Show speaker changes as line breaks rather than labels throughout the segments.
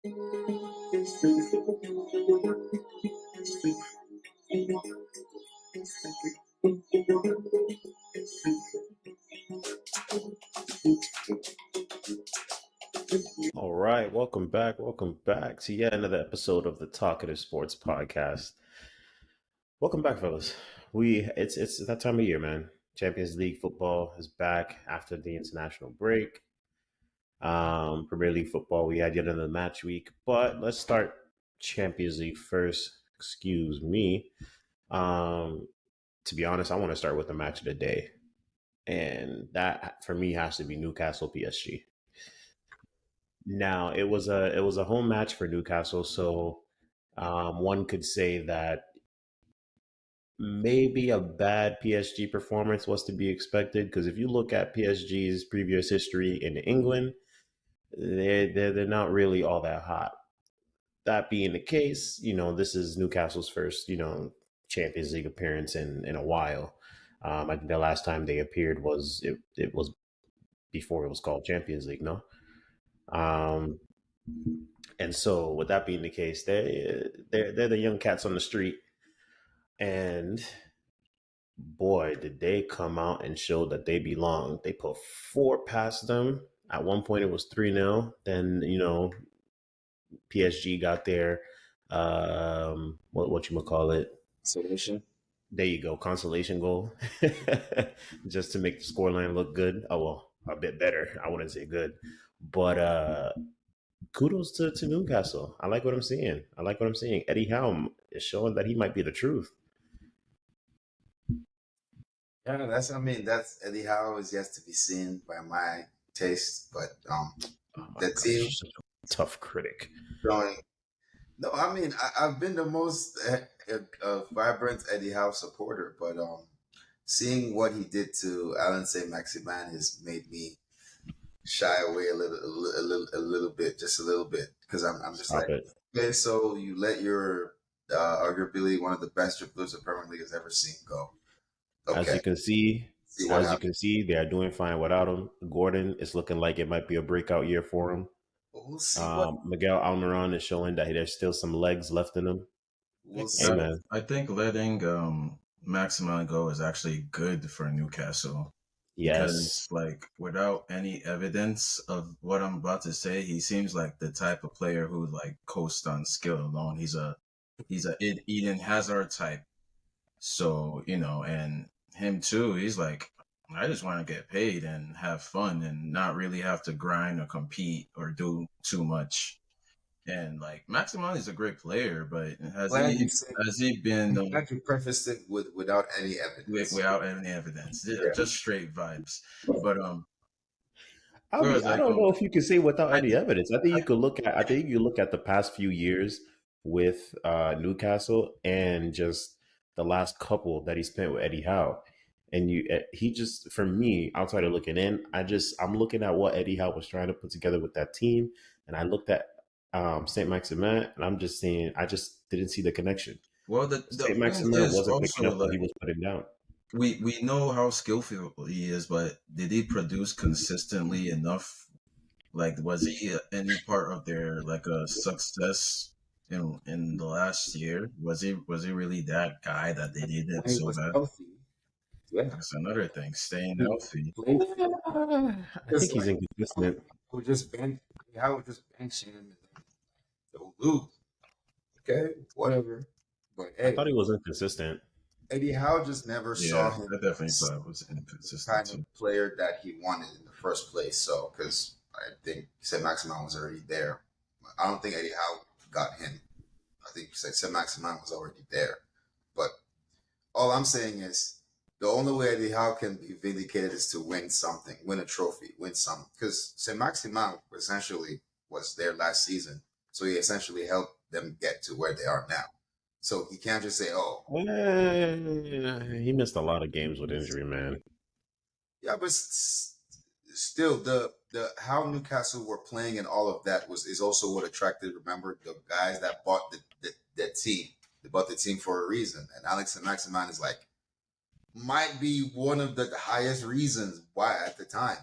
All right, welcome back. Welcome back to yet another episode of the Talkative Sports Podcast. Welcome back, fellas. It's that time of year, man. Champions League football is back after the international break. Premier League football, we had yet another match week, but let's start Champions League first. Excuse me. To be honest, I want to start with the match of the day, and that for me has to be Newcastle PSG. Now it was a home match for Newcastle, so one could say that maybe a bad PSG performance was to be expected because if you look at PSG's previous history in England, they're not really all that hot. That being the case, this is Newcastle's first Champions League appearance in a while. I think the last time they appeared was before it was called Champions League, no. Um, and so, with that being the case, they're the young cats on the street, and boy, did they come out and show that they belong. They put four past them. At one point, it was 3-0. Then PSG got their what you call it.
Solution.
There you go, consolation goal, just to make the scoreline look good. Oh well, a bit better. I wouldn't say good, but kudos to Newcastle. I like what I'm seeing. Eddie Howe is showing that he might be the truth.
Yeah, that's Eddie Howe is yet to be seen by my taste, but the team
tough critic.
Showing. No, I've been the most vibrant Eddie Howe supporter, but seeing what he did to Alan Saint-Maximin has made me shy away a little bit, just a little bit, because I'm just like, okay, so you let your arguably one of the best dribblers the Premier League has ever seen go.
Okay. As you can see, they are doing fine without him. Gordon is looking like it might be a breakout year for him.
We'll see.
Miguel Almiron is showing that there's still some legs left in him.
We'll see. I think letting Maximin go is actually good for Newcastle.
Yes.
Because, without any evidence of what I'm about to say, he seems like the type of player who coasts on skill alone. He's a Eden Hazard type. So, and him too, he's like, I just want to get paid and have fun and not really have to grind or compete or do too much. And Maximin is a great player, but has he been?
I'm glad you prefaced it without any evidence.
Without any evidence, just straight vibes. But
I don't know if you can say without any evidence. I think you could look at. I think you look at the past few years with Newcastle and just the last couple that he spent with Eddie Howe. And he just, for me, outside of looking in, I'm looking at what Eddie Howe was trying to put together with that team. And I looked at Saint-Maximin, and I'm just saying, I just didn't see the connection.
Well, the
Saint-Maximin wasn't picking up what he was putting down.
We know how skillful he is, but did he produce consistently enough? Was he any part of their a success in the last year? Was he really that guy that they needed so bad?
Healthy. Yeah.
That's another thing. Staying healthy.
I think he's inconsistent.
We'll just bench. How would just bench him? They'll lose. Okay, whatever. But hey,
I thought he was inconsistent.
Eddie Howe just never saw him.
I definitely thought it was inconsistent.
Kind of player that he wanted in the first place. So, because I think Saint-Maximin was already there. I don't think Eddie Howe got him. I think Saint-Maximin was already there. But all I'm saying is, the only way Eddie Howe can be vindicated is to win something, win a trophy, win something. Because Saint-Maximin essentially was there last season. So he essentially helped them get to where they are now. So he can't just say, oh.
He missed a lot of games with injury, man.
Yeah, but still, the how Newcastle were playing and all of that is also what attracted, remember, the guys that bought the team. They bought the team for a reason. And Alex Saint-Maximin is might be one of the highest reasons why at the time.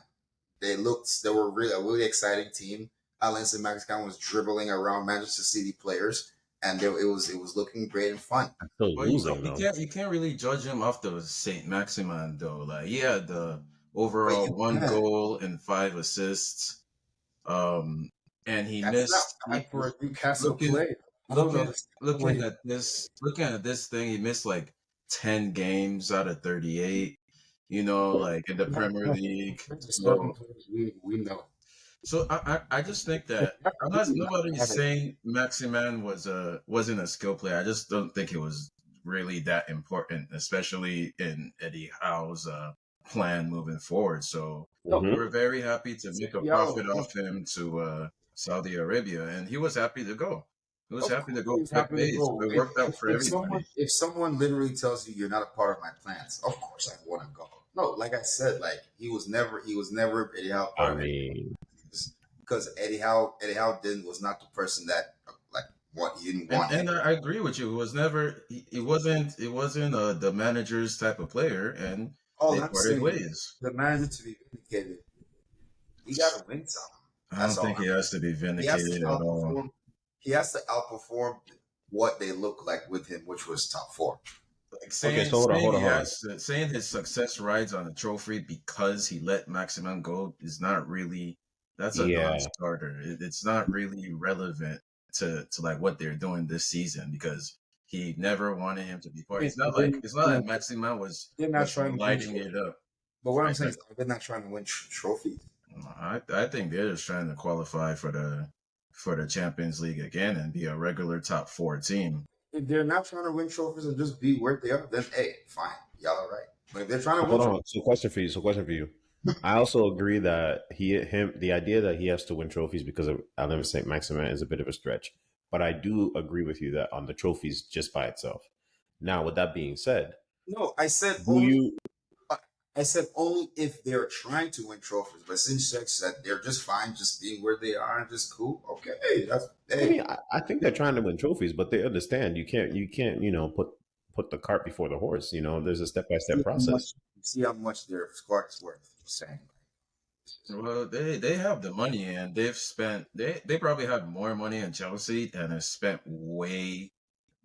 They were a really exciting team. Alain Saint-Maximin was dribbling around Manchester City players, and it was looking great and fun.
Still
But
losing though.
you can't really judge him off the Saint Maximin though. Like he had the
But
overall
you
one
can.
goal and 5 assists. Um, and he
That's not
missed.
bad for a Newcastle
Looking
player. I don't
looking
understand when
looking at this thing, he missed like 10 games out of 38. You know, like in the Premier League.
certain
So
players we know.
I just think that nobody's saying Maximan wasn't a skill player. I just don't think it was really that important, especially in Eddie Howe's plan moving forward. So
No,
we
Hmm.
were very happy to make a profit off him to Saudi Arabia, and he was happy to go. He was
of
happy to
course
go
he's
quick
happy to
base.
go.
It worked out for everybody.
If someone literally tells you you're not a part of my plans, of course I want to go. No, like I said, like he was never Eddie Howe
I
part of it
mean,
because Eddie Howe was not the person that like what he didn't want
And
him.
I agree with you. It was never. It wasn't the manager's type of player, and
All
they
I'm
parted
saying,
ways.
the manager to be vindicated, he got to win something.
I don't
That's all.
think he has to be
He has to
vindicated at all.
outperform. He has to outperform what they look like with him, which was top four.
Like
okay,
saying
so
saying he
hold on.
has saying his success rides on a trophy because he let Maximin go is not really. That's a
Yeah,
non-starter. It's not really relevant to like what they're doing this season because he never wanted him to be part. It's not like Maximin
They're not
was
trying to win
lighting
trophies.
it up.
But what I'm
Right?
saying is, they're not trying to win trophies.
I think they're just trying to qualify for the Champions League again and be a regular top four team.
If they're not trying to win trophies and just be where they are, then hey, fine, y'all are right. But if they're trying to win
hold on.
trophies,
So question for you. I also agree that the idea that he has to win trophies because of Alain Saint Maximin is a bit of a stretch. But I do agree with you that on the trophies just by itself. Now, with that being said,
no, I said
do
only.
you?
I said only if they're trying to win trophies. But since Shaq said they're just fine, just being where they are and just cool, okay, that's
I mean,
hey.
I think they're trying to win trophies, but they understand you can't put the cart before the horse. There's a step by
See
step
how much,
process.
see how much their squad is worth. Saying
Well, they have the money and they've spent they probably have more money in Chelsea and have spent way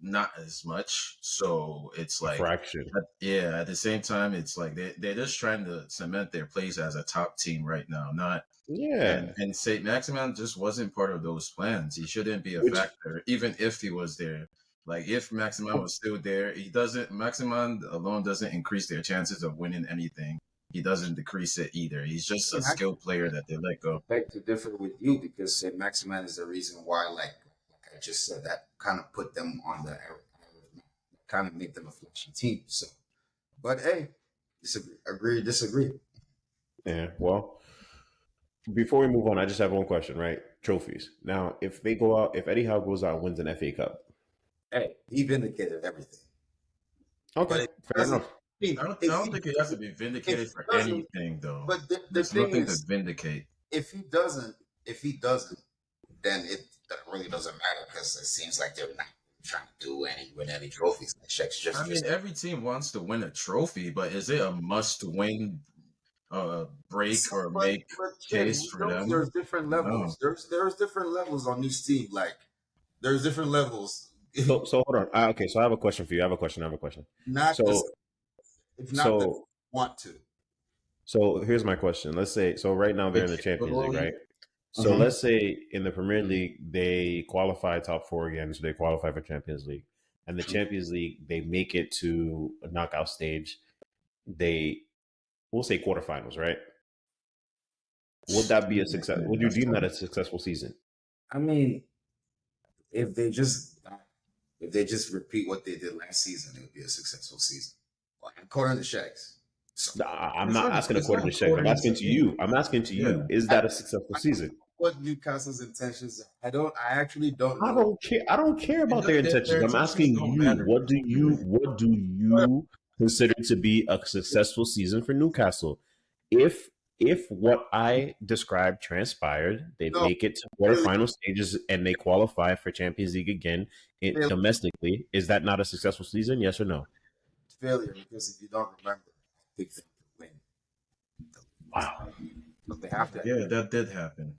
not as much. So it's
A
like
fraction.
yeah, at the same time it's like they're just trying to cement their place as a top team right now. Not
Yeah.
and Saint Maximin just wasn't part of those plans. He shouldn't be a
Which
factor, even if he was there. Like if Maximin was still there, he doesn't Maximin alone doesn't increase their chances of winning anything. He doesn't decrease it either. He's just a skilled player that they let go.
beg to differ with you because Saint Maximin is the reason why, like I just said, that kind of put them on the kind of make them a flashy team. So, but hey, disagree.
yeah. Well, before we move on, I just have one question, right? Trophies. Now, if Eddie Howe goes out and wins an FA Cup,
Hey, he vindicated everything.
okay,
But if he
fair
doesn't,
enough.
I don't, I
if
don't
he,
think he has to be
if
vindicated
he
for
doesn't,
anything, though.
but the
There's
thing
nothing to
is,
vindicate.
if he doesn't, then that really doesn't matter because it seems like they're not trying to win any trophies. Like Shaq's
I mean,
just
every team wants to win a trophy, but is it a must-win break or
but
make
Ken,
case
we
for
know
them?
there's different
No.
levels. There's different levels on each team. Like there's different levels.
So hold on. Okay, so I have a question for you. I have a question.
Not the
So
It's not that
so
they want to.
so here's my question. Let's say right now they're in the Champions League, right? So
Mhm.
let's say in the Premier League they qualify top four again, so they qualify for Champions League, and the Champions League they make it to a knockout stage. We'll say quarterfinals, right? Would that be a success? Would you deem that a successful season?
I mean, if they just if they just repeat what they did last season, it would be a successful season. Well, according to Shaqs. So,
I'm not asking
It's not
according to Shaq. I'm
according
asking
to
to
me.
you. I'm asking to
Yeah.
you. Is
I,
that a successful
I don't know
season?
what Newcastle's intentions are. I actually don't
I
know.
don't care. I don't care about their
Their
intentions. I'm
intentions
asking
don't
you.
matter.
What do you consider to be a successful season for Newcastle? If what I described transpired, they
No,
make it to
failure,
quarterfinal stages and they qualify for Champions League again
failure,
domestically. Is that not a successful season? Yes or no?
failure. Because if you don't remember, I think they win.
Wow.
So they have to.
Yeah, that did happen.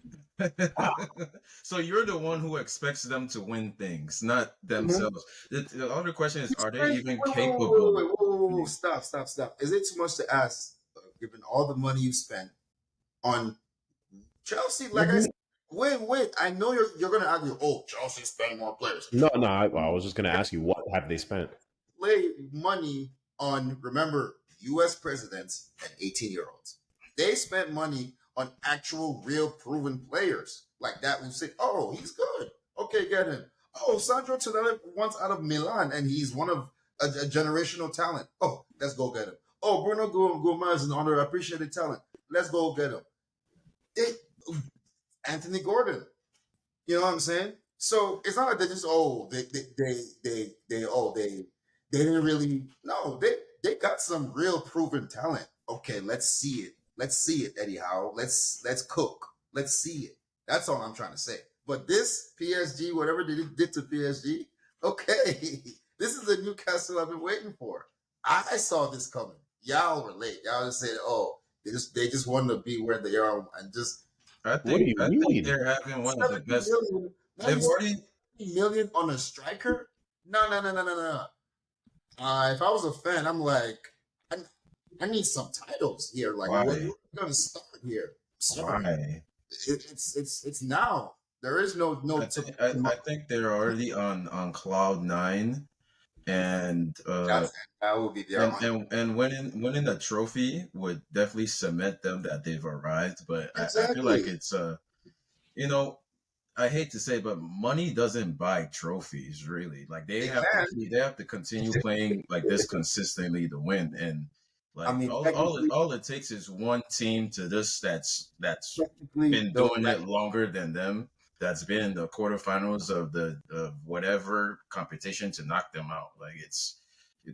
So you're the one who expects them to win things, not
Mhm.
themselves. The other question is, are they
Wait,
even
wait, wait, wait,
capable
wait,
of
wait, whoa, whoa,
winning?
stop, stop, stop. Is it too much to ask, given all the money you spent on Chelsea? Like I
Mhm.
said, wait. I know you're gonna argue. Oh, Chelsea spend more players.
No, no. I was just going to ask you, what have they spent?
Play money on, remember, U.S. presidents and 18-year-olds. They spent money on actual, real, proven players like that. Who say, "Oh, he's good. Okay, get him." Oh, Sandro Tonali once out of Milan, and he's one of a generational talent. Oh, let's go get him. Oh, Bruno Gomez is an underappreciated talent. Let's go get him. They, Anthony Gordon. You know what I'm saying? So it's not like they just they didn't really no they got some real proven talent. Okay, let's see it. Let's see it, Eddie Howe. Let's cook. Let's see it. That's all I'm trying to say. But this PSG, whatever they did to PSG, okay, this is the Newcastle I've been waiting for. I saw this coming. Y'all were late. Y'all just said, "Oh, they just wanted to be where they are and just
What do you
I think
mean?
they're having one of the
70
best.
million. Now you
They've already
70 million on a striker? No, no, no, no, no, no. If I was a fan, I'm like, I, I need some titles here. Like, what
why
we're gonna start here? Sorry,
why
it's now. There is no
I think they're already on cloud nine, and
that would be their on.
and winning a trophy would definitely cement them that they've arrived. But I feel like
Exactly.
it's you know, I hate to say, but money doesn't buy trophies, really. Like
They can.
they have to continue playing like this consistently to win. And
I
like
mean, technically,
all it takes is one team to this that's
technically,
been
though,
doing
like
it longer than them, that's been in the quarterfinals of the of whatever competition to knock them out. Like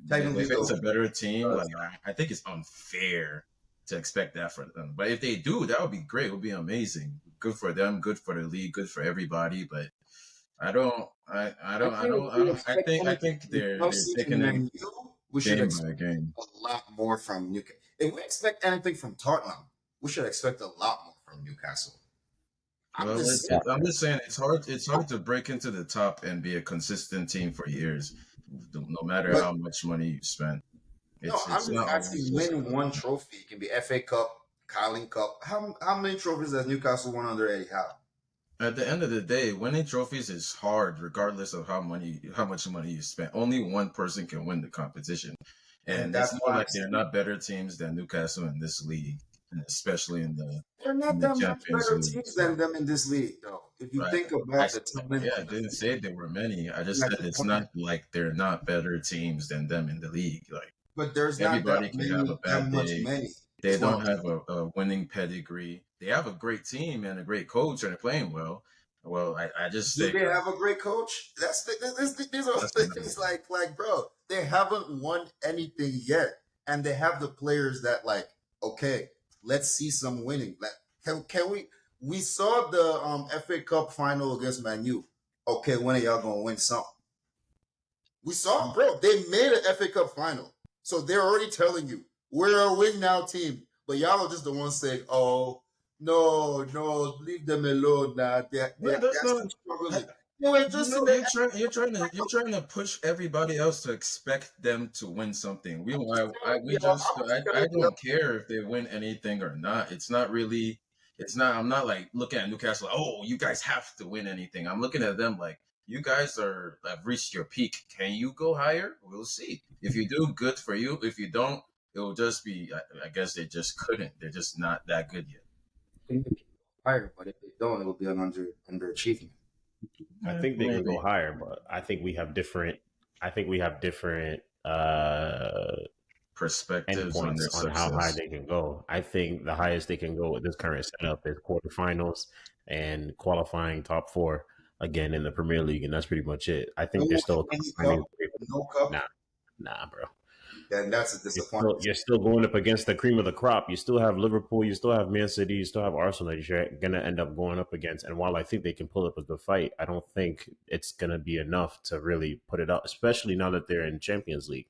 technically
if it's
though,
a better team,
uh,
like I think it's unfair to expect that for them. But if they do, that would be great. It would be amazing. Good for them. Good for the league. Good for everybody. But
I think if we expect
I
anything
think
from
they're
Chelsea and
taking it
Man U, we should
game
expect
by game.
a lot more from Newcastle. If we expect anything from Tottenham, we should expect a lot more from Newcastle. I'm
Well,
just
Yeah.
I'm just saying it's hard to break into the top and be a consistent team for years, no matter
but
how much money you spend.
no, I'm
It's
just
not always
asking
just
winning one trophy. It can be FA Cup, Carling Cup. How many trophies has Newcastle won under Eddie Howe?
at the end of the day, winning trophies is hard, regardless of how much money you spend. Only one person can win the competition,
And
and it's
that's
not
why I'm
like they're
saying
not better teams than Newcastle in this league, and especially
they're
in
not
the
that much
Champions
better
League.
teams than
So,
them in this league, though. If you
right,
think
I
about the talent
yeah, I
on the
didn't
field,
say there were many. I just
like
said
the
it's
point.
not like they're not better teams than them in the league. Like
But there's not
everybody
that
can have a
many, that
bad
much
day.
many.
They
Is what
don't
I'm
have
saying.
a winning pedigree. They have a great team and a great coach and they're playing well. Well, I just
Do
think
they have a great coach? These are
that's another
things
thing.
like bro, they haven't won anything yet, and they have the players that like. Okay, let's see some winning. Like, can we? We saw the FA Cup final against Man U. Okay, when are y'all gonna win some? We saw, bro. They made an FA Cup final, so they're already telling you we're a win now team. But y'all are just the ones saying, "Oh, no, no, leave them alone." Now
No, that's
they're
not.
still struggling. They were just in
No,
the
you're trying to push everybody else to expect them to win something. I don't care if they win anything or not. It's not really. It's not. I'm not like looking at Newcastle. Like, oh, you guys have to win anything. I'm looking at them like you guys have reached your peak. Can you go higher? We'll see. If you do, good for you. If you don't, it will just be. I guess they just couldn't. They're just not that good yet.
higher, but if they don't, it will be an underachievement.
I think they can go
Maybe.
higher, but I think we have different. I think we have different
Perspectives on
endpoints
their
on how high
success.
they can go. I think the highest they can go with this current setup is quarterfinals and qualifying top four again in the Premier League, and that's pretty much it. I think
No
they're still
any
finding.
cup, no cup,
Nah, nah, bro.
then that's a disappointment.
You're still going up against the cream of the crop. You still have Liverpool, you still have Man City, you still have Arsenal that you're gonna end up going up against. And while I think they can pull up a good fight, I don't think it's gonna be enough to really put it up, especially now that they're in Champions League.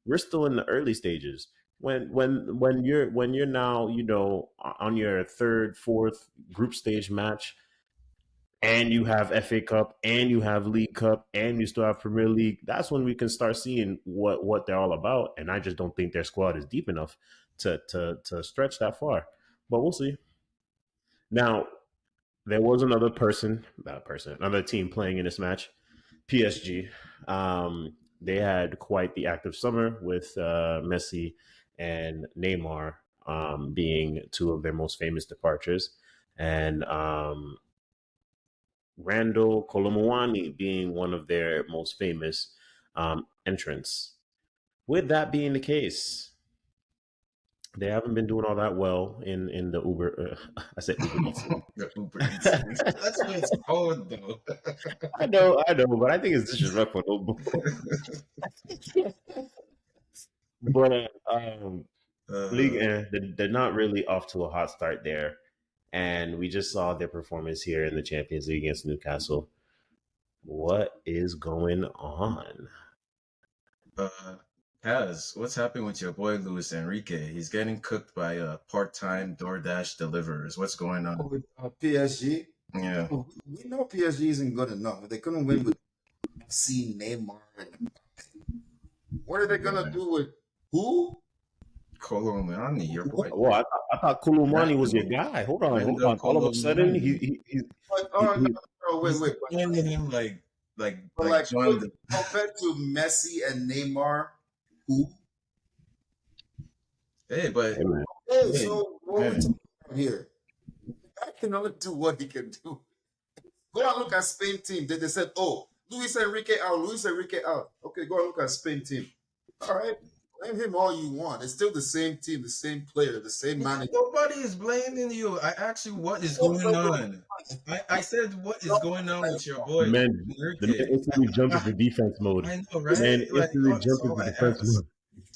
We're still in the early stages. When you're now, on your third, fourth group stage match, and you have FA Cup, and you have League Cup, and you still have Premier League, that's when we can start seeing what they're all about. And I just don't think their squad is deep enough to stretch that far. But we'll see. Now, there was another team playing in this match, PSG. They had quite the active summer with Messi and Neymar being two of their most famous departures, and Randall Colomwani being one of their most famous entrants. With that being the case, they haven't been doing all that well in the Uber. I said Uber Eats.
The Uber Eats. That's what it's called, though.
I know, but I think it's disrespectful. But League, they're not really off to a hot start there, and we just saw their performance here in the Champions League against Newcastle. What is going on?
Kaz, what's happening with your boy Luis Enrique? He's getting cooked by part-time DoorDash deliverers. What's going on?
With PSG,
Yeah.
we know PSG isn't good enough. They couldn't win with Messi, Neymar, and what are they gonna do with who?
Colomani, your boy.
Well, I thought Kulumani was your guy. Hold on. All of a sudden, he's
Wait.
him
But
join the
compared to Messi and Neymar, who?
Hey, but
Hey, so what we talking about here? I can only do what he can do. Go and look at Spain team. They said, oh, Luis Enrique out. Okay, go and look at Spain team. All right. Blame him all you want. It's still the same team, the same player, the same manager.
Nobody is blaming you. I asked you what is going on. I said what is going on with your boy.
Man, the man instantly jumped into defense mode.
I know, right?
Man instantly jumped into defense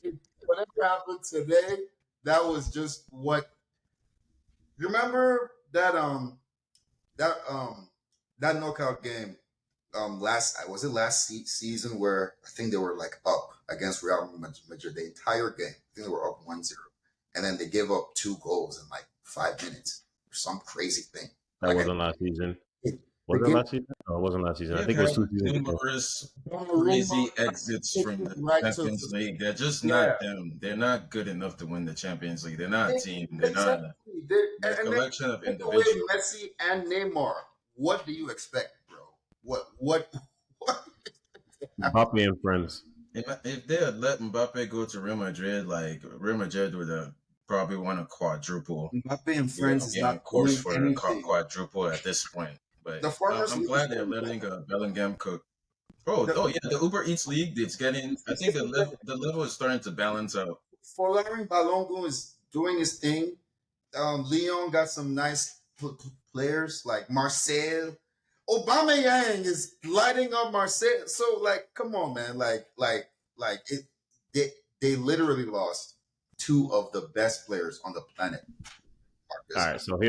mode.
Whatever happened today, that was just what. Remember that knockout game last season where I think they were like up against Real Madrid the entire game. I think they were up 1-0, and then they gave up 2 goals in like 5 minutes or some crazy thing.
That wasn't last season. Was it last season? No, it wasn't last season. I think it was 2 seasons ago.
Numerous crazy exits from the Champions League. They're just not them. They're not good enough to win the Champions League. They're not a team. They're not a collection of individuals.
Messi and Neymar. What do you expect, bro? What?
Mbappe and friends.
If they had let Mbappe go to Real Madrid, like Real Madrid would have probably won a quadruple.
Mbappe and friends is not
course for a quadruple at this point. But I'm glad they're letting Bellingham cook. The Uber Eats League, it's getting. I think the level is starting to balance out.
Folarin Balongo is doing his thing. Leon got some nice players like Marcel. Aubameyang is lighting up Marcel. So like, come on, man. They literally lost 2 of the best players on the planet. Marcus.
All right, so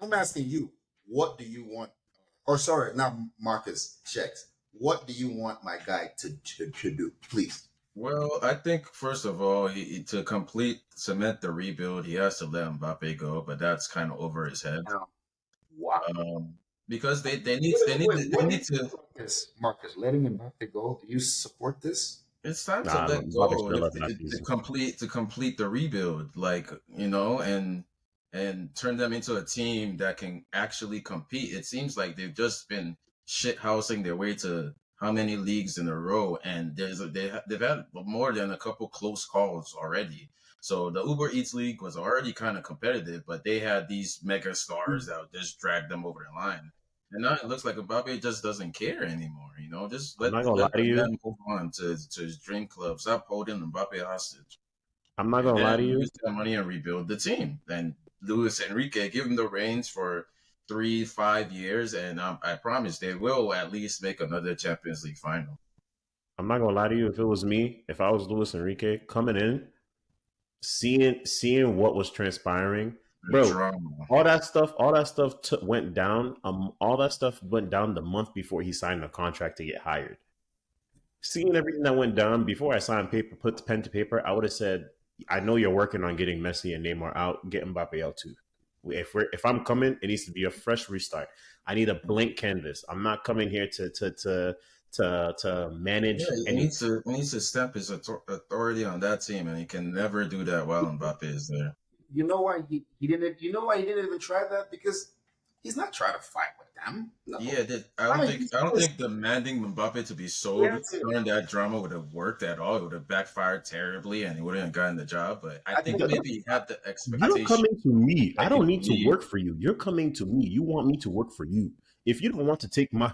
I'm asking you, what do you want? Or sorry, not Marcus Checks. What do you want my guy to do, please?
Well, I think first of all, to cement the rebuild, he has to let Mbappe go, but that's kind of over his head.
Wow.
Because they need to.
Marcus, letting Mbappe go. Do you support this?
It's time to let go to complete the rebuild, and turn them into a team that can actually compete. It seems like they've just been shithousing their way to how many leagues in a row, and they've had more than a couple close calls already. So the Uber Eats League was already kind of competitive, but they had these mega stars that just dragged them over the line. And now it looks like Mbappe just doesn't care anymore. Just let him move on to his dream club. Stop holding Mbappe hostage.
I'm not gonna lie to you.
Use that money and rebuild the team. And Luis Enrique, give him the reins for 3-5 years, and I promise they will at least make another Champions League final.
I'm not gonna lie to you. If it was me, if I was Luis Enrique coming in, seeing what was transpiring, bro, all that stuff went down. All that stuff went down the month before he signed a contract to get hired. Seeing everything that went down before I signed paper, put the pen to paper, I would have said, I know you're working on getting Messi and Neymar out, get Mbappe out too. If I'm coming, it needs to be a fresh restart. I need a blank canvas. I'm not coming here to
Yeah,
manage anything.
he needs to stamp his authority on that team, and he can never do that while Mbappe is there.
You know why he didn't? You know why he didn't even try that? Because he's not trying to fight with them. No.
Yeah, I don't think demanding Mbappe to be sold during that drama would have worked at all. It would have backfired terribly, and he wouldn't have gotten the job. But I think maybe he had the
You're
expectation
coming to me. I
that he
don't
would
need to
leave.
work for you. You're coming to me. You want me to work for you. If you don't want to take my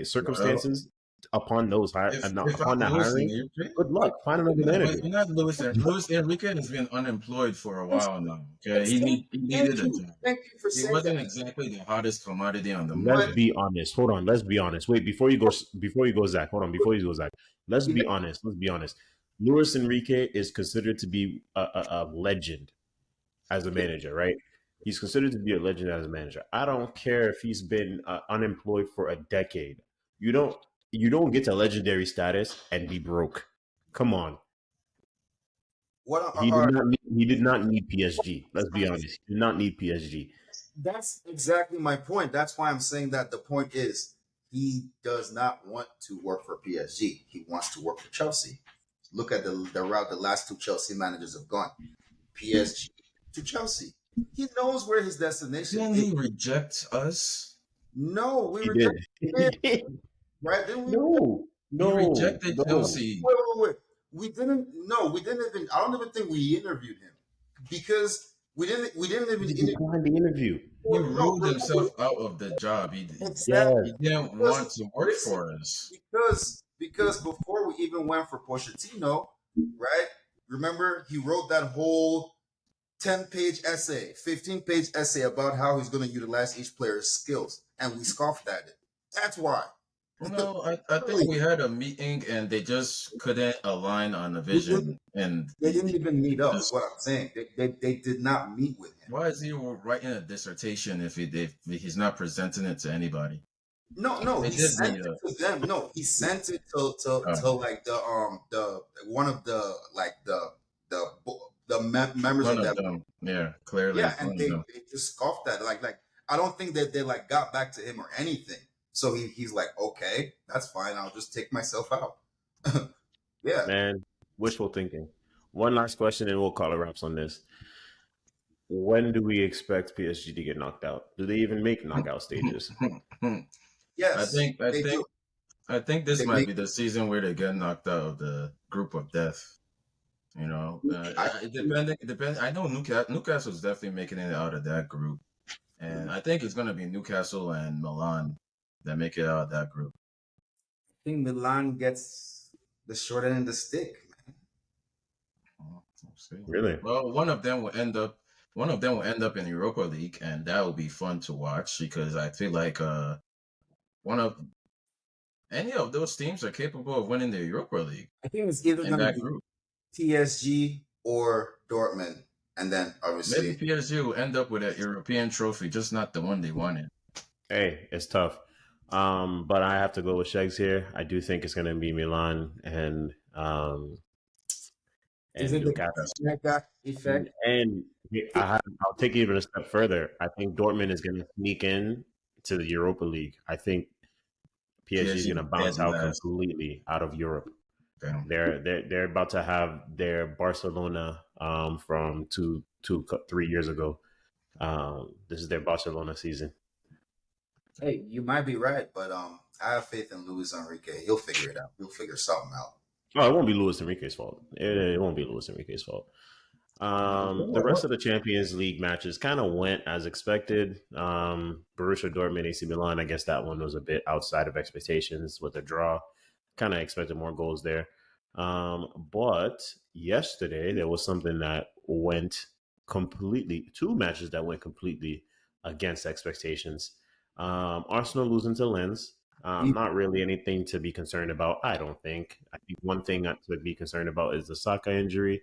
circumstances upon those
If
upon
I'm
that
Luis
hiring,
Enrique,
good luck. Find another
but
manager.
you're not Luis. Luis Enrique has been unemployed for a while now. Okay, he
Thank
needed a
you.
job.
Thank you for
He
saying
wasn't
that.
exactly the hottest commodity on the
Let's
But
market.
be honest. Hold on. Let's be honest. Wait, before you go, Zach. Hold on. Before you go, Zach. Let's
you
be
know,
honest. Let's be honest. Luis Enrique is considered to be a legend as a manager, right? He's considered to be a legend as a manager. I don't care if he's been unemployed for a decade. You don't you don't get to legendary status and be broke. Come on.
what are
He did not need PSG. Let's be honest. He did not need PSG.
that's exactly my point. That's why I'm saying that the point is he does not want to work for PSG. He wants to work for Chelsea. Look at the route the last two Chelsea managers have gone. PSG to Chelsea. He knows where his destination
Didn't
is.
he reject us?
No, we
He did.
rejected
He
him,
did.
right? Didn't we reject?
No.
He
No.
rejected
No.
Chelsea.
Wait. We didn't. No, we didn't even. I don't even think we interviewed him because we didn't. We didn't even
He
interview.
declined the interview.
He
No,
ruled himself out of the job.
exactly.
Yes.
He didn't
Because
want to work
listen,
for us.
because before we even went for Pochettino, right? Remember, he wrote that whole 10-page essay, 15-page essay about how he's going to utilize each player's skills, and we scoffed at it. That's why.
No, I think we had a meeting and they just couldn't align on the vision. And
They didn't even meet up. Is
just
what I'm saying. They did not meet with him.
why is he writing a dissertation if he's not presenting it to anybody?
No,
They
he
did
sent
meet
it
up.
to them. No, he sent it to like the one of the like the members
One
of
of
that.
them, yeah, clearly
Yeah, and
one of them.
they just scoffed at it. Like I don't think that they like got back to him or anything. So he's like, okay, that's fine. I'll just take myself out. Yeah.
Man, wishful thinking. One last question and we'll call it wraps on this. When do we expect PSG to get knocked out? Do they even make knockout stages?
I
Yes,
think
they do.
I think this
They
might
make.
be the season where they get knocked out of the group of death. You know,
I,
it depends. I know Newcastle's definitely making it out of that group, and I think it's going to be Newcastle and Milan that make it out of that group.
think Milan gets the short end of the stick.
We'll see.
Really?
Well, one of them will end up in Europa League, and that will be fun to watch because I feel like one of any of those teams are capable of winning the Europa League
I think it's either
in
going to
that
be
group.
PSG or Dortmund, and then
Maybe
obviously
PSG will end up with a European trophy, just not the one they wanted.
Hey, it's tough. But I have to go with Shegs here. I do think it's going to be Milan and
is it the
Newcastle.
Mega effect?
And I'll take it even a step further. I think Dortmund is going to sneak in to the Europa League. I think PSG is going to bounce
dead
out
last.
completely out of Europe.
Damn.
They're about to have their Barcelona from 3 years ago. This is their Barcelona season.
Hey, you might be right, but I have faith in Luis Enrique. He'll figure it out. He'll figure something out.
Oh, it won't be Luis Enrique's fault. It won't be Luis Enrique's fault. The rest of the Champions League matches kind of went as expected. Borussia Dortmund, AC Milan, I guess that one was a bit outside of expectations with a draw. Kind of expected more goals there. But yesterday, there was something that went completely, two matches that went completely against expectations. Arsenal losing to Lens. Not really anything to be concerned about, I don't think. I think one thing to be concerned about is the Saka injury.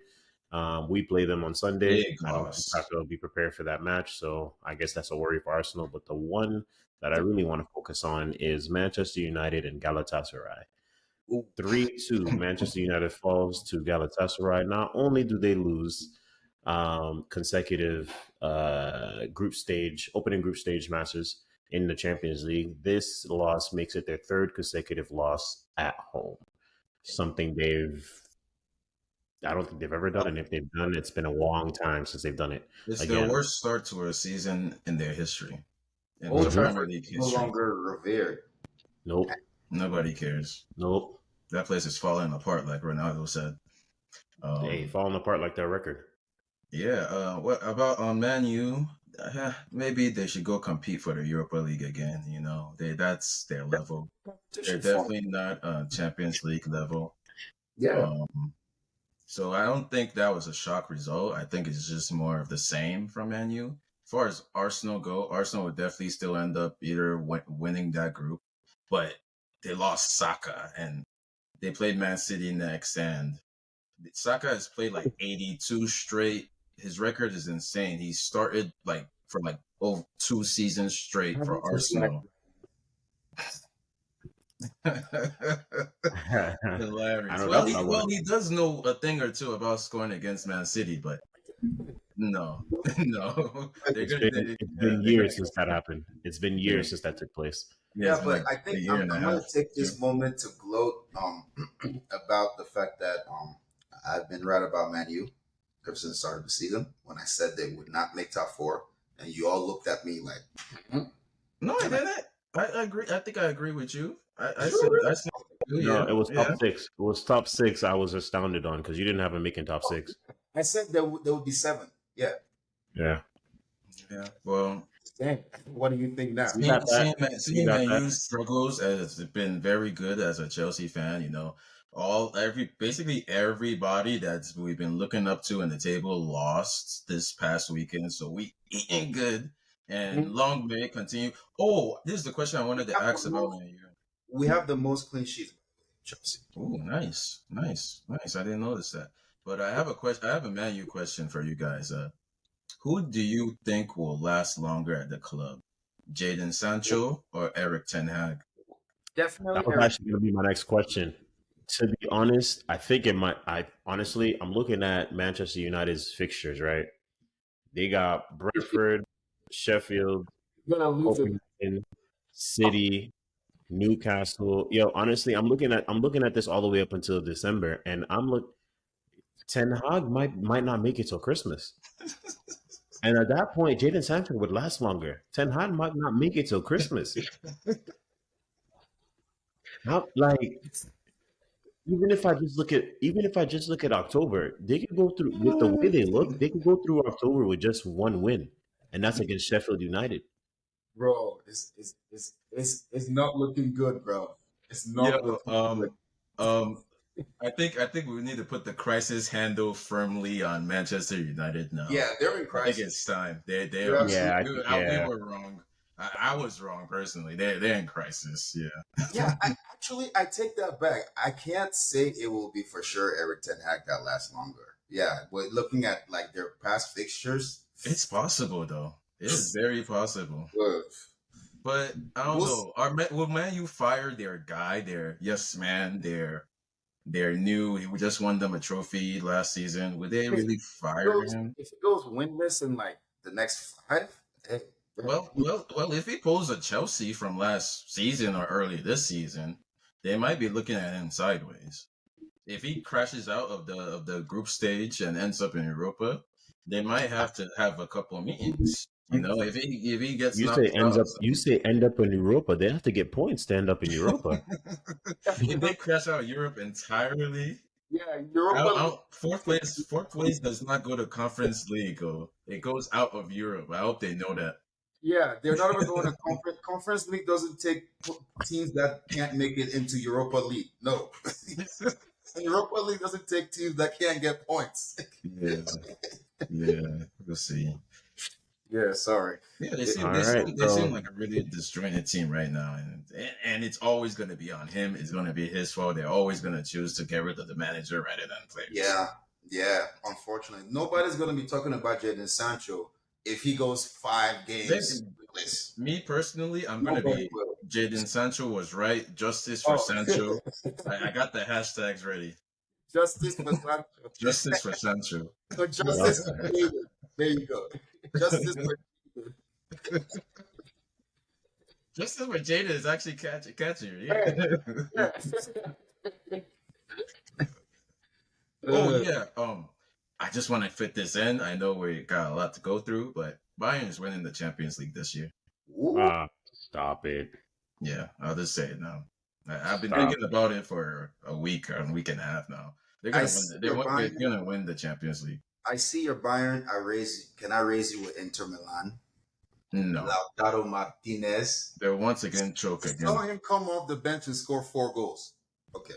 We play them on Sunday.
Big
I don't think
loss.
Saka will be prepared for that match, so I guess that's a worry for Arsenal. But the one that I really want to focus on is Manchester United and Galatasaray. 3-2, Manchester United falls to Galatasaray. Not only do they lose consecutive opening group stage matches in the Champions League. This loss makes it their third consecutive loss at home. Something I don't think they've ever done, and if they've done it, it's been a long time since they've done it.
It's their
Again,
worst start to a season in their history, in
Old
the Premier
Trafford
League
is no
history.
longer revered.
nope,
Nobody cares.
nope.
That place is falling apart, like Ronaldo said.
Hey, falling apart like their record.
Yeah. What about on Man U? Maybe they should go compete for the Europa League again. You know, that's their level. They're definitely not Champions League level.
Yeah.
So I don't think that was a shock result. I think it's just more of the same from Man U. As far as Arsenal go, Arsenal would definitely still end up either winning that group, but they lost Saka and they played Man City next, and Saka has played like 82 straight. His record is insane. He started for 2 seasons straight for Arsenal. Hilarious. He does know a thing or two about scoring against Man City, but no.
It's been years since that happened. It's been years since that took place.
Yeah, but I think I'm going to take this moment to gloat about the fact that I've been right about Man U ever since the start of the season when I said they would not make top 4, and you all looked at me like,
No, I didn't. I agree. I think I agree with you. I said
no, it was top 6. It was top 6. I was astounded on because you didn't have him making top 6.
I said there would be 7. Yeah.
Yeah.
Well,
dang. What do you think now?
Seeing Man U's struggles has been very good as a Chelsea fan. You know, basically everybody that we've been looking up to in the table lost this past weekend, so we eating good. And long may it continue. Oh, this is the question I wanted to ask about Man U.
We have the most clean sheets, Chelsea.
Oh, nice. I didn't notice that. But I have a question. I have a Man U question for you guys. Who do you think will last longer at the club, Jadon Sancho or Eric Ten Hag?
Definitely.
That was actually going to be my next question. To be honest, I think it might. I'm looking at Manchester United's fixtures. Right, they got Brentford, Sheffield, Copenhagen, City, Newcastle. Honestly, I'm looking at this all the way up until December, and Ten Hag might not make it till Christmas. And at that point, Jadon Sancho would last longer. Ten Hag might not make it till Christmas. Even if I just look at October, they could go through with the way they look. They could go through October with just one win, and that's against Sheffield United.
Bro, it's not looking good, bro. It's not looking good.
I think we need to put the crisis handle firmly on Manchester United now.
Yeah, they're in crisis.
I think it's time. We were wrong. I was wrong personally. They're in crisis. Yeah.
Yeah, I take that back. I can't say it will be for sure Eric Ten Hag that lasts longer. Yeah, but looking at their past fixtures,
it's possible though. It is very possible. But I don't know. Will Man U fire their guy? Their yes man. They're new. He just won them a trophy last season. Would they really fire him?
If he goes winless in the next 5,
well, if he pulls a Chelsea from last season or early this season, they might be looking at him sideways. If he crashes out of the group stage and ends up in Europa, they might have to have a couple of meetings. You know, if he gets
you say end up in Europa, they have to get points to end up in Europa.
If they crash out of Europe entirely,
Europa.
Fourth place does not go to Conference League. It goes out of Europe. I hope they know that.
Yeah, they're not even going to Conference. Conference League doesn't take teams that can't make it into Europa League. No. Europa League doesn't take teams that can't get points.
Yeah, we'll see.
Yeah, sorry.
Yeah, they seem like a really disjointed team right now, and it's always going to be on him. It's going to be his fault. They're always going to choose to get rid of the manager rather than players.
Yeah. Unfortunately, nobody's going to be talking about Jadon Sancho if he goes 5 games.
Me personally, I'm going to be Jadon Sancho was right. Justice for Sancho. I got the hashtags ready.
Justice for Sancho.
Justice for Sancho.
So justice for David. There you go. Justice for David.
Justice for Jada is actually catchier. Yeah. Oh yeah. I just want to fit this in. I know we got a lot to go through, but Bayern is winning the Champions League this year.
Stop it.
Yeah, I'll just say it now. I've been
Stop.
thinking about it for a week or a week and a half now. They're gonna win. They're gonna win the Champions League.
I see your Bayern. Can I raise you with Inter Milan?
No,
Lautaro Martinez.
they're once again choke again.
Saw him come off the bench and score 4 goals. Okay.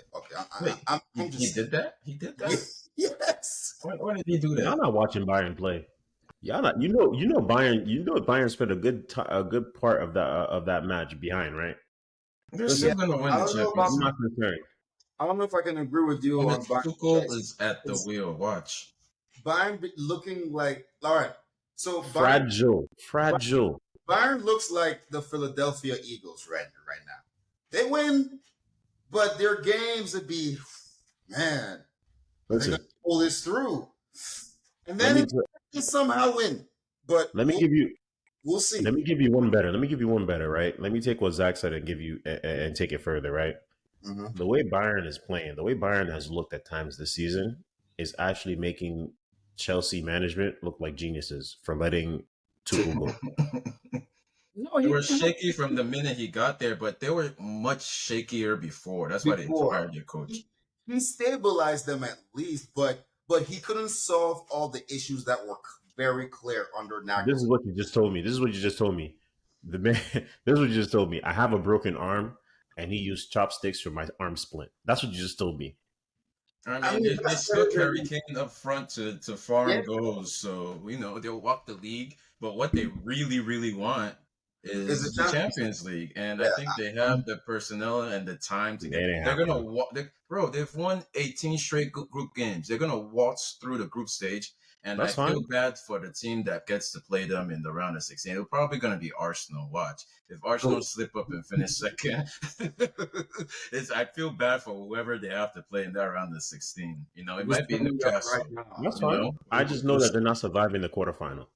He did that. He did that.
Yes.
Why did he do that?
Y'all not watching Bayern play. Y'all not. You know Bayern. You know Bayern spent a good part of that match behind, right?
They're still gonna win the Champions
I'm
League.
not concerned.
I don't know if I can agree with you on Bayern.
Tuchel is at the wheel. Watch.
Bayern looking like all right. So
Fragile.
Bayern looks like the Philadelphia Eagles right now. They win, but their games would be, man.
Listen,
They're gonna pull this through, and then they somehow win. But we'll see.
Let me give you one better. Right? Let me take what Zach said and give you and take it further. Right?
Mm-hmm.
The way Bayern is playing, the way Bayern has looked at times this season, is actually making Chelsea management look like geniuses for letting Tuchel go.
They were shaky from the minute he got there, but they were much shakier before. That's why they fired their coach.
He stabilized them at least, but he couldn't solve all the issues that were very clear under Nagelsmann.
This is what you just told me. This is what you just told me. This is what you just told me. I have a broken arm, and he used chopsticks for my arm splint. That's what you just told me.
I mean, they stuck Harry Kane up front to foreign goals, so they'll walk the league. But what they really, really want is the Champions League, and I think they have the personnel and the time to get. They're gonna walk. Bro, they've won 18 straight group games. They're gonna waltz through the group stage, and I feel bad for the team that gets to play them in the round of 16. It's probably gonna be Arsenal. Watch if Arsenal slip up and finish second. I feel bad for whoever they have to play in that round of 16. It might be Newcastle.
That's fine. I just know that they're not surviving the quarterfinal.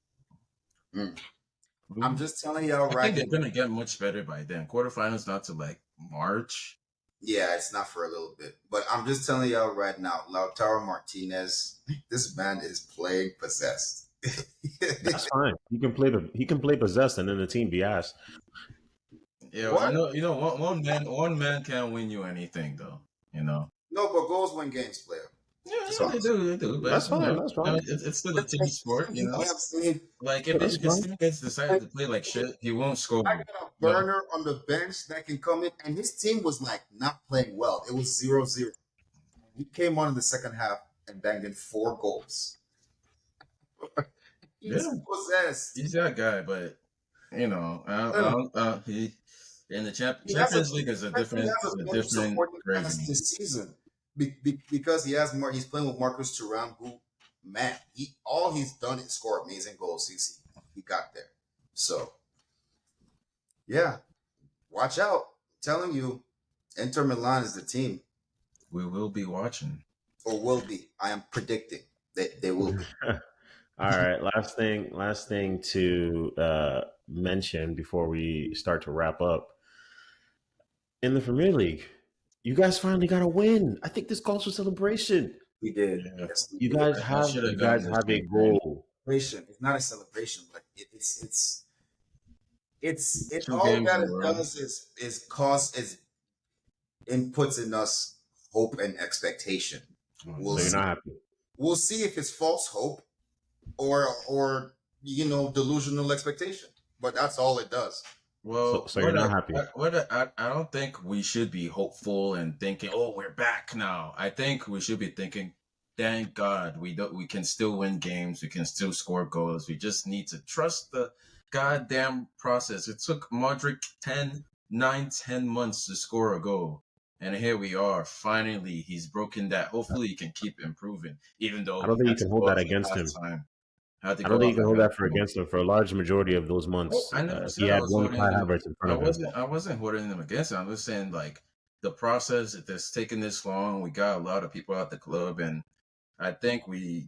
I'm just telling y'all right.
I think they're gonna get much better by then. Quarterfinals not to like March.
Yeah, it's not for a little bit. But I'm just telling y'all right now, Lautaro Martinez, this man is playing possessed.
That's fine. He can play possessed, and then the team be asked.
Yeah, I know. One man can't win you anything, though.
No, but goals win games, player.
Yeah, they do. But
that's fine. That's fine.
It's still a team sport, Like if his team gets decided to play like shit, he won't score.
I got a burner on the bench that can come in, and his team was like not playing well. It was 0-0. He came on in the second half and banged in 4 goals. He's possessed.
He's that guy, but he in the Champions League is a different gravy.
This season. Because he's playing with Marcus Thuram, who, man, all he's done is score amazing goals since he got there. So, yeah, watch out. I'm telling you, Inter Milan is the team.
We will be watching.
Or will be. I am predicting that they will be.
All right, last thing to mention before we start to wrap up. In the Premier League, you guys finally got a win. I think this calls for celebration.
We did.
Yeah.
Yes,
you guys have a goal.
It's not a celebration, but it's all that it does is inputs in us hope and expectation.
So you're not happy.
We'll see if it's false hope or delusional expectation. But that's all it does.
Well,
so you're not happy.
I don't think we should be hopeful and thinking, "Oh, we're back now." I think we should be thinking, "Thank God, we can still win games. We can still score goals. We just need to trust the goddamn process." It took Modric 10 months to score a goal, and here we are. Finally, he's broken that. Hopefully, he can keep improving. Even though
I don't think you can hold that against him. I don't think you can hold that against him for a large majority of those months. He had one Kai Havertz in front of him.
I wasn't holding him against him. I'm just saying, like, the process that's taken this long. We got a lot of people at the club, and I think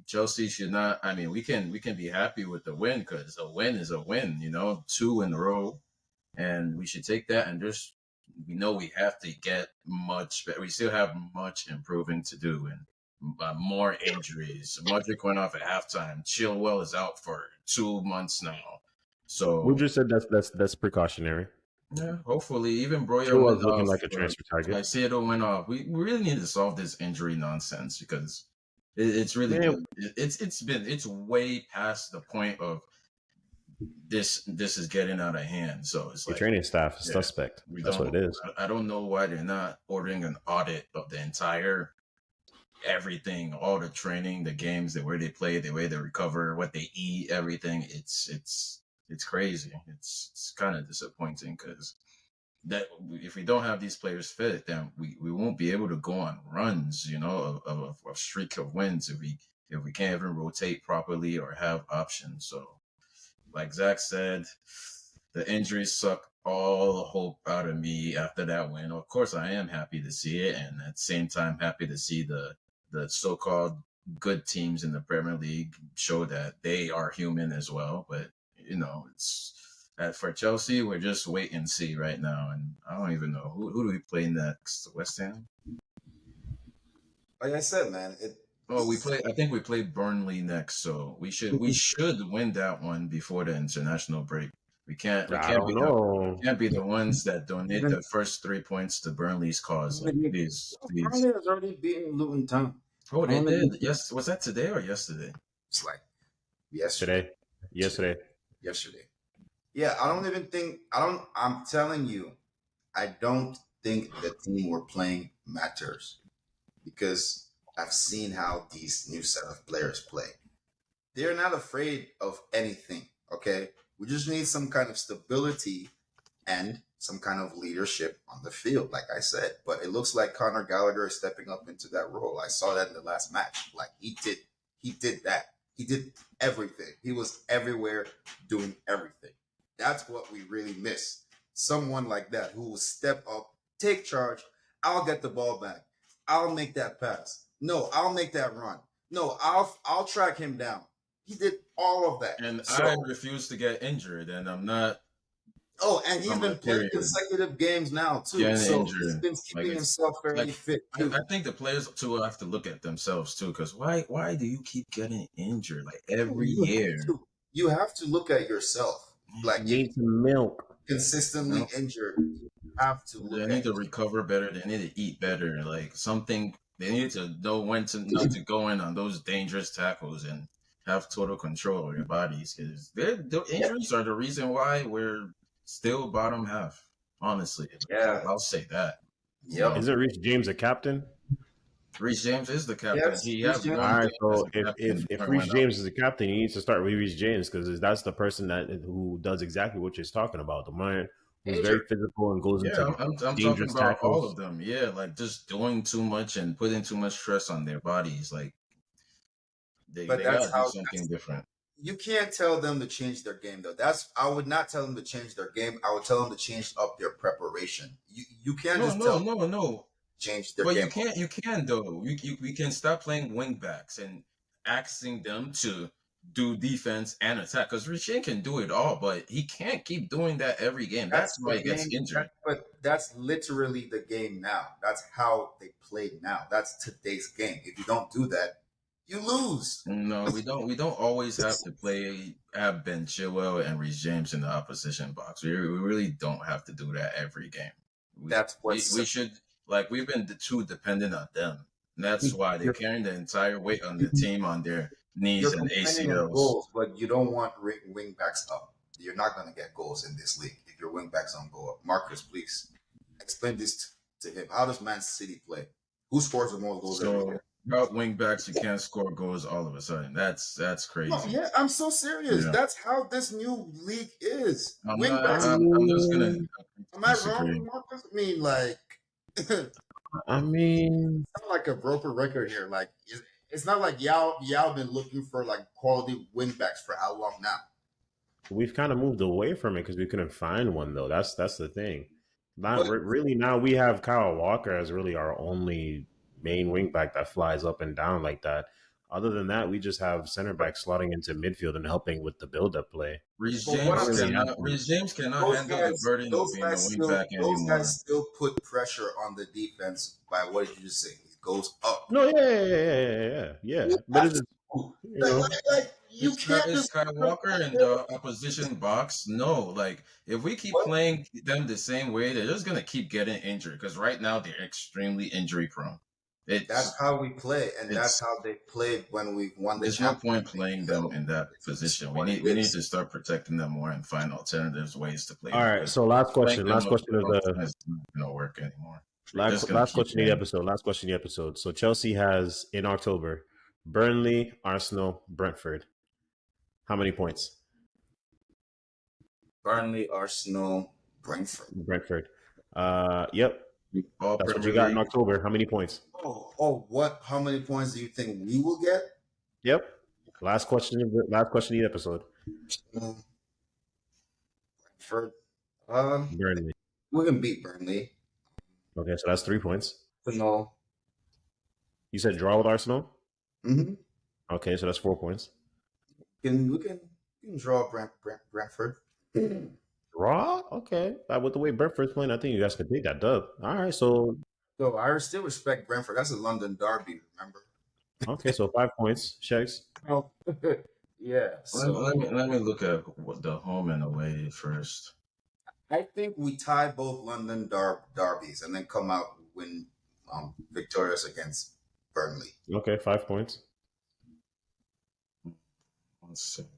Chelsea should not. I mean, we can be happy with the win because a win is a win. 2 in a row, and we should take that. And we know we have to get much better. We still have much improving to do, and more injuries. Mudrick went off at halftime. Chilwell is out for 2 months now. So
We just said that's precautionary.
yeah, hopefully even Broya
Chilwell's
went
looking
off.
like a transfer target.
Caicedo went off. We really need to solve this injury nonsense because it's really
Man.
it's way past the point of this is getting out of hand. So it's
Your
like
training staff is suspect. That's what it is.
I don't know why they're not ordering an audit of the entire everything, all the training, the games, the way they play, the way they recover, what they eat, everything. It's crazy. It's kind of disappointing because that if we don't have these players fit, then we won't be able to go on runs, of a streak of wins if we can't even rotate properly or have options. So, like Zach said, the injuries suck all the hope out of me after that win. Of course, I am happy to see it, and at the same time, happy to see the so-called good teams in the Premier League show that they are human as well. But it's for Chelsea, we're just wait and see right now, and I don't even know who do we play next. West Ham.
Like I said, man,
I think we play Burnley next, so we should win that one before the international break. We can't be the ones that donate the first 3 points to Burnley's cause. Please.
Burnley has already beaten Luton Town.
Oh, they did. Yes, was that today or yesterday?
It's like yesterday. Yeah, I'm telling you, I don't think the team we're playing matters because I've seen how these new set of players play. They're not afraid of anything, okay? We just need some kind of stability and some kind of leadership on the field, like I said. But it looks like Conor Gallagher is stepping up into that role. I saw that in the last match. Like he did that. He did everything. He was everywhere doing everything. That's what we really miss. Someone like that who will step up, take charge. I'll get the ball back. I'll make that pass. No, I'll make that run. No, I'll track him down. He did all of that.
And I refuse to get injured, and I'm not.
Oh, and he's been playing consecutive games now too. So he's been keeping himself fairly fit too.
I think the players too have to look at themselves too, because why do you keep getting injured like every year?
You have to look at yourself. Like
you need some milk.
Consistently injured. You have to.
They need to recover better. They need to eat better. Like something. They need to know when to not to go in on those dangerous tackles and have total control of their bodies, because the injuries are the reason why we're still bottom half. Honestly, I'll say that.
Yeah, isn't Reece James a captain?
Reece James is the captain.
Yes, all right, so if Reece James is the captain, he needs to start with Reece James because that's the person who does exactly what you're talking about. The man who's very physical and goes into
I'm
dangerous
talking about
tackles.
all of them. Yeah, like just doing too much and putting too much stress on their bodies. Like they gotta do something different.
You can't tell them to change their game though. I would not tell them to change their game. I would tell them to change up their preparation. You can't change their game.
But you can though. We can stop playing wing backs and asking them to do defense and attack, because Richie can do it all, but he can't keep doing that every game. That's why he gets injured.
But that's literally the game now. That's how they play now. That's today's game. If you don't do that, you lose.
No, we don't always have to have Ben Chilwell and Reece James in the opposition box. We really don't have to do that every game. We should, like, we've been too dependent on them. And that's why they're carrying the entire weight on the team on their knees and ACLs.
Goals, but you don't want wing backs up. You're not going to get goals in this league if your wing backs don't go up. Marcus, please explain this to him. How does Man City play? Who scores the most goals every year?
Without wing backs, you can't score goals all of a sudden. That's crazy.
No, yeah, I'm so serious. Yeah. That's how this new league is.
I'm just gonna.
Am I wrong, Marcus? I mean, like.
It's
not like a broken record here. Like, it's not like y'all been looking for like quality wing backs for how long now?
We've kind of moved away from it because we couldn't find one though. That's the thing.
But
Really now we have Kyle Walker as really our only main wing back that flies up and down like that. Other than that, we just have center back slotting into midfield and helping with the build up play.
Reece
but what
James
I'm saying,
cannot Reece James cannot
those
handle the
guys,
burden of being a wing back
those
anymore.
guys still put pressure on the defense by what did you just say? It goes up.
No, yeah. But it's you know,
Like you can't
Is
just
Kyle Walker in the opposition box? No. Like, if we keep playing them the same way, they're just going to keep getting injured because right now they're extremely injury prone.
That's how we play, and that's
It's
how they played when we won the
there's no
championship.
point playing them in that
It's
position.
what it
We need
is.
to start protecting them more and find alternatives ways to play
all
them.
right.
'Cause
So last
playing
question.
them
Last question of
up
the
is not going to work anymore. They're just going to
last
keep
question of the
getting.
episode. Last question of the episode. So Chelsea has in October Burnley, Arsenal, Brentford. How many points?
Burnley, Arsenal, Brentford.
Brentford. Yep.
All
That's what
Premier
you got in
League.
October. How many points?
What? How many points do you think we will get?
Yep. Last question of the episode.
Brentford.
Burnley.
We can beat Burnley.
Okay, so that's 3 points.
No.
You said draw with Arsenal?
Mm-hmm.
Okay, so that's 4 points.
We can draw Brentford.
Draw? Okay. With the way Brentford's playing, I think you guys could take that dub. All right, so
So I still respect Brentford. That's a London derby, remember?
okay, so 5 points. Checks.
Oh, yeah. So
Let me look at what the home and away first.
I think we tie both London derbies and then come out win victorious against Burnley.
Okay, 5 points.
1 second.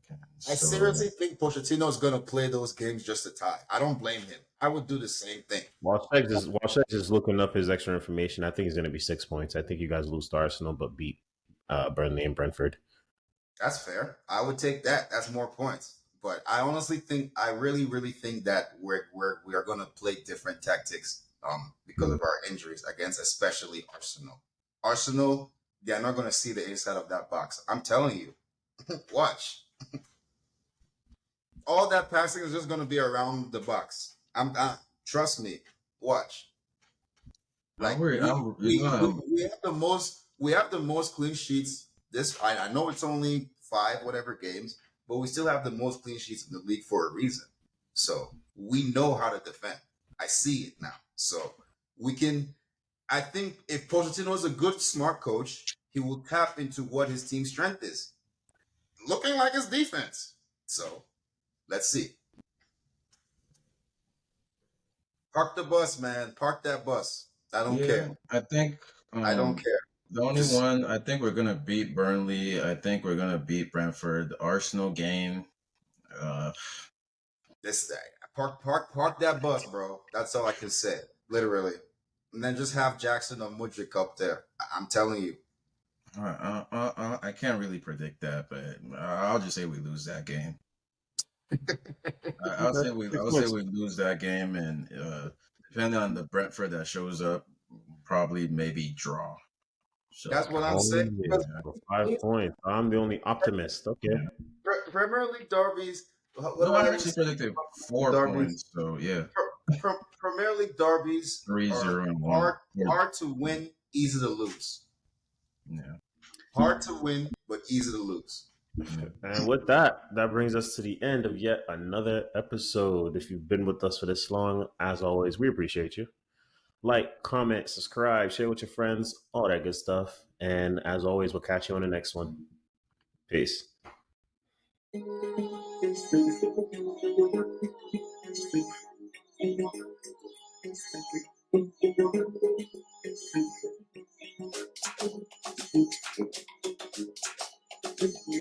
I seriously think Pochettino is going to play those games just to tie. I don't blame him. I would do the same thing.
While Checks is looking up his extra information, I think he's going to be 6 points. I think you guys lose to Arsenal but beat Burnley and Brentford.
That's fair. I would take that. That's more points. But I honestly think, I really, really think that we are going to play different tactics because of our injuries against especially Arsenal. Arsenal, they're not going to see the inside of that box. I'm telling you. Watch. All that passing is just going to be around the box. Trust me. Watch. Like we have the most clean sheets. I know it's only 5 whatever games, but we still have the most clean sheets in the league for a reason. So we know how to defend. I see it now. So we can. I think if Pochettino is a good, smart coach, he will tap into what his team's strength is. Looking like his defense. So let's see. Park the bus, man. Park that bus. I don't care.
I think
I don't care.
The only one, I think we're gonna beat Burnley. I think we're gonna beat Brentford. The Arsenal game.
This park that bus, bro. That's all I can say. Literally. And then just have Jackson or Mudryk up there. I'm telling you.
I can't really predict that, but I'll just say we lose that game. I'll say we lose that game, and depending on the Brentford that shows up, probably maybe draw. So
that's what I'm saying.
Yeah, 5 points. I'm the only optimist. Okay.
Premier League derbies.
No, I actually predicted 4 points. So yeah.
Premier League derbies
3-0 and 1.
Hard to win, easy to lose.
Yeah.
Hard to win, but easy to lose.
And with that brings us to the end of yet another episode. If you've been with us for this long, as always, we appreciate you. Like, comment, subscribe, share with your friends, all that good stuff. And as always, we'll catch you on the next one. Peace.